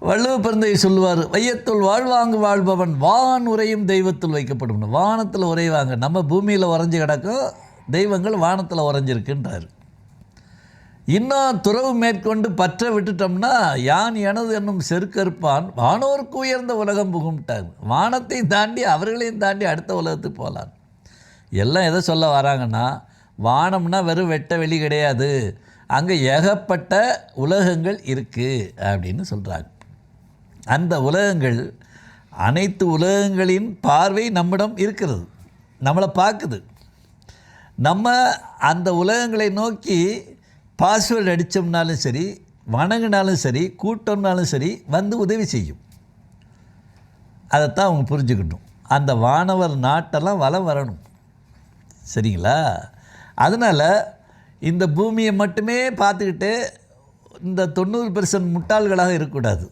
வள்ளுவ பிறந்தை சொல்லுவார், வையத்துள் வாழ்வாங்கு வாழ்பவன் வான் உரையும் தெய்வத்தில் வைக்கப்படும். வானத்தில் உரைவாங்க. நம்ம பூமியில் உறைஞ்சி கிடக்கும், தெய்வங்கள் வானத்தில் உறைஞ்சிருக்குன்றார். இன்னும் துறவு மேற்கொண்டு பற்ற விட்டுட்டோம்னா யான் எனது என்னும் செருக்கறுப்பான் வானோருக்கு உயர்ந்த உலகம் புகும்ட்டார். வானத்தையும் தாண்டி அவர்களையும் தாண்டி அடுத்த உலகத்துக்கு போகலான். எல்லாம் எதை சொல்ல வராங்கன்னா, வானம்னா வெறும் வெட்ட வெளி கிடையாது, அங்கே ஏகப்பட்ட உலகங்கள் இருக்குது அப்படின்னு சொல்கிறாங்க. அந்த உலகங்கள், அனைத்து உலகங்களின் பார்வை நம்மிடம் இருக்கிறது, நம்மளை பார்க்குது. நம்ம அந்த உலகங்களை நோக்கி பாஸ்வேர்டு அடித்தோம்னாலும் சரி, வணங்கினாலும் சரி, கூட்டம்னாலும் சரி வந்து உதவி செய்யும். அதைத்தான் அவங்க புரிஞ்சுக்கணும். அந்த வானவர் நாட்டெல்லாம் வலம் வரணும், சரிங்களா? அதனால் இந்த பூமியை மட்டுமே பார்த்துக்கிட்டு இந்த 90% முட்டாள்களாக இருக்கக்கூடாது.